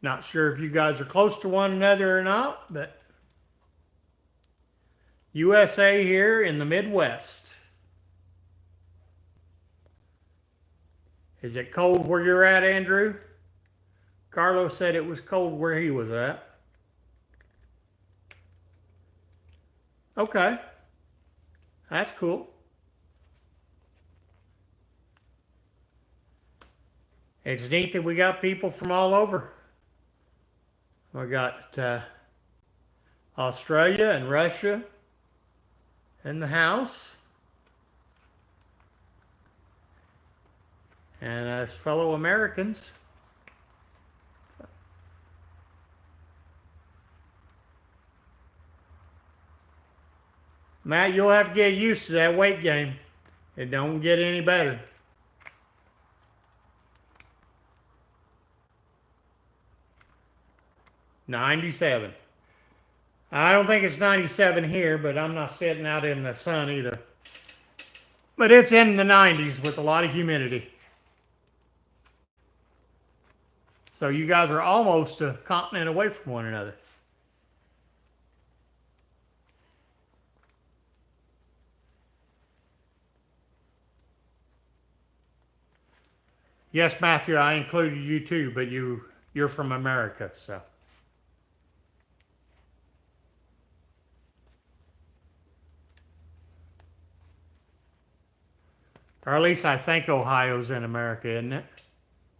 Speaker 1: Not sure if you guys are close to one another or not, but USA here in the Midwest. Is it cold where you're at, Andrew? Carlos said it was cold where he was at. Okay. That's cool. It's neat that we got people from all over. We got Australia and Russia in the house. And us fellow Americans. Matt, you'll have to get used to that weight gain. It don't get any better. $97. I don't think it's 97 here, but I'm not sitting out in the sun either. But it's in the 90s with a lot of humidity. So you guys are almost a continent away from one another. Yes, Matthew, I included you too, but you're from America, so. Or at least I think Ohio's in America, isn't it?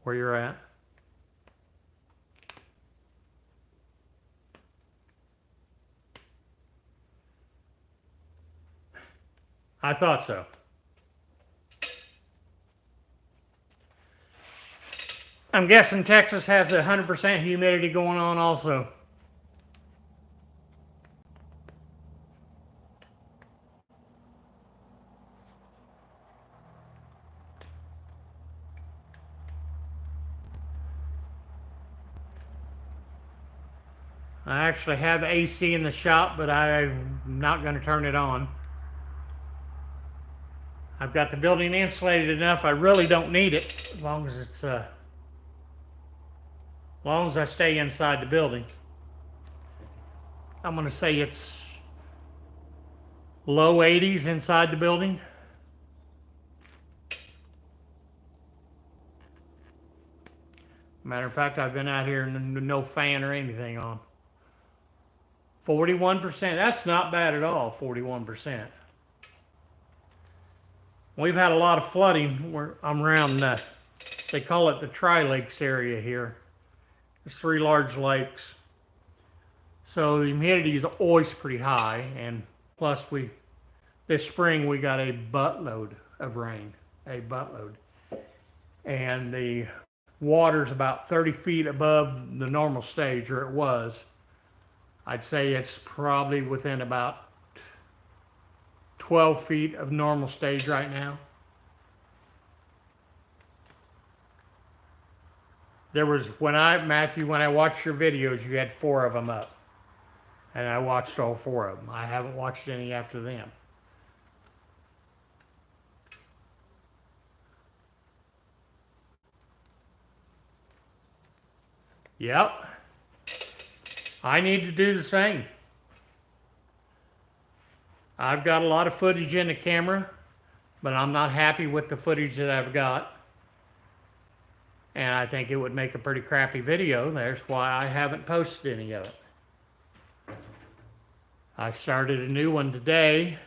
Speaker 1: Where you're at? I thought so. I'm guessing Texas has 100% humidity going on also. I actually have AC in the shop, but I'm not going to turn it on. I've got the building insulated enough. I really don't need it as long as it's as long as I stay inside the building. I'm going to say it's low 80s inside the building. Matter of fact, I've been out here and no fan or anything on. 41%. That's not bad at all, 41%. We've had a lot of flooding where I'm around, they call it the Tri-Lakes area here. There's 3 large lakes. So the humidity is always pretty high, and plus this spring we got a buttload of rain, a buttload. And the water's about 30 feet above the normal stage, or it was. I'd say it's probably within about 12 feet of normal stage right now. There was, Matthew, when I watched your videos, you had 4 of them up. And I watched all 4 of them. I haven't watched any after them. Yep. I need to do the same. I've got a lot of footage in the camera, but I'm not happy with the footage that I've got. And I think it would make a pretty crappy video. That's why I haven't posted any of it. I started a new one today.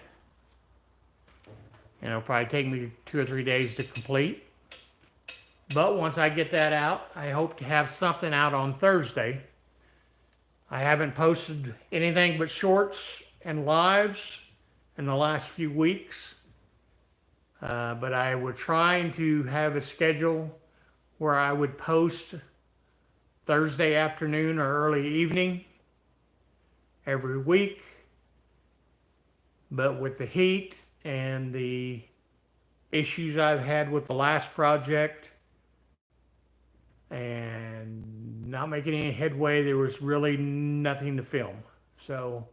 Speaker 1: And it'll probably take me 2 or 3 days to complete. But once I get that out, I hope to have something out on Thursday. I haven't posted anything but shorts and lives in the last few weeks. But I was trying to have a schedule where I would post Thursday afternoon or early evening every week. But with the heat and the issues I've had with the last project and not making any headway, there was really nothing to film. So,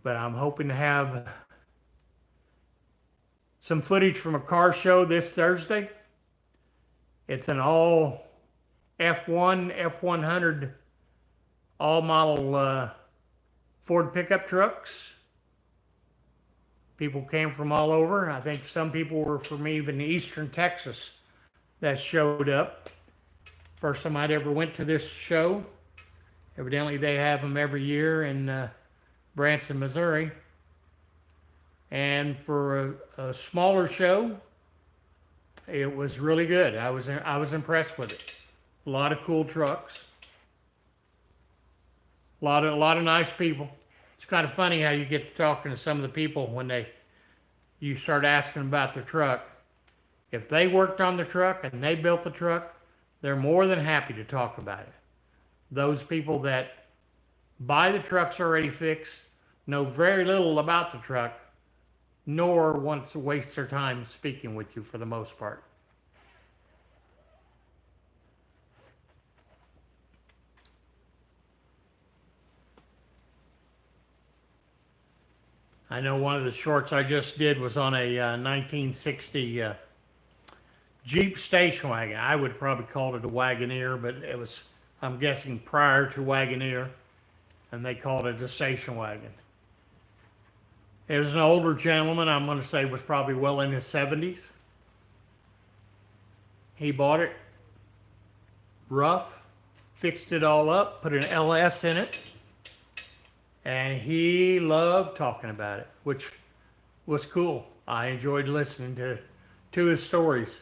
Speaker 1: but I'm hoping to have some footage from a car show this Thursday. It's an all F1, F100 all model Ford pickup trucks. People came from all over. I think some people were from even eastern Texas that showed up. First time I'd ever went to this show. Evidently they have them every year in Branson, Missouri. And for a smaller show, it was really good. I was impressed with it. A lot of cool trucks. A lot of nice people. It's kind of funny how you get to talking to some of the people when you start asking about their truck. If they worked on the truck and they built the truck, they're more than happy to talk about it. Those people that buy the trucks already fixed know very little about the truck, nor want to waste their time speaking with you for the most part. I know one of the shorts I just did was on a 1960 Jeep station wagon. I would probably call it a Wagoneer, but it was, I'm guessing, prior to Wagoneer, and they called it a station wagon. It was an older gentleman, I'm going to say was probably well in his 70s. He bought it rough, fixed it all up, put an LS in it, and he loved talking about it, which was cool. I enjoyed listening to his stories,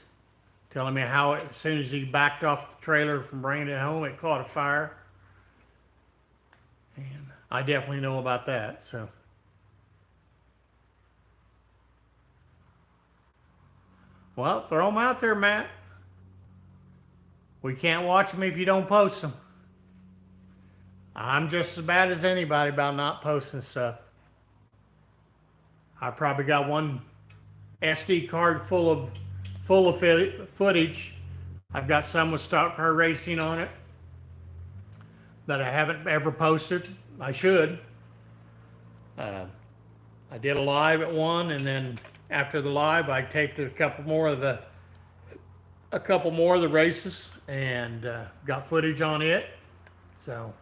Speaker 1: telling me how as soon as he backed off the trailer from bringing it home, it caught a fire. And I definitely know about that, so. Well, throw them out there, Matt. We can't watch them if you don't post them. I'm just as bad as anybody about not posting stuff. I probably got one SD card full of footage. I've got some with stock car racing on it that I haven't ever posted. I should. I did a live at one, and then after the live, I taped a couple more of the races and got footage on it. So.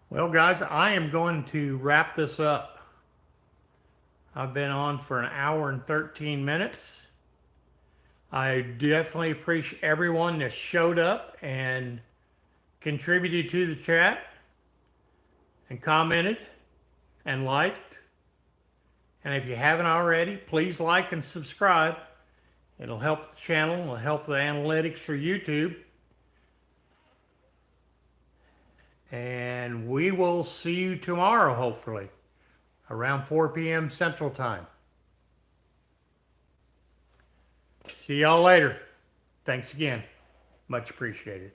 Speaker 1: Well, guys, I am going to wrap this up. I've been on for an hour and 13 minutes. I definitely appreciate everyone that showed up and contributed to the chat and commented and liked. And if you haven't already, please like and subscribe. It'll help the channel, it'll help the analytics for YouTube. And we will see you tomorrow, hopefully, around 4 p.m. Central Time. See y'all later. Thanks again. Much appreciated.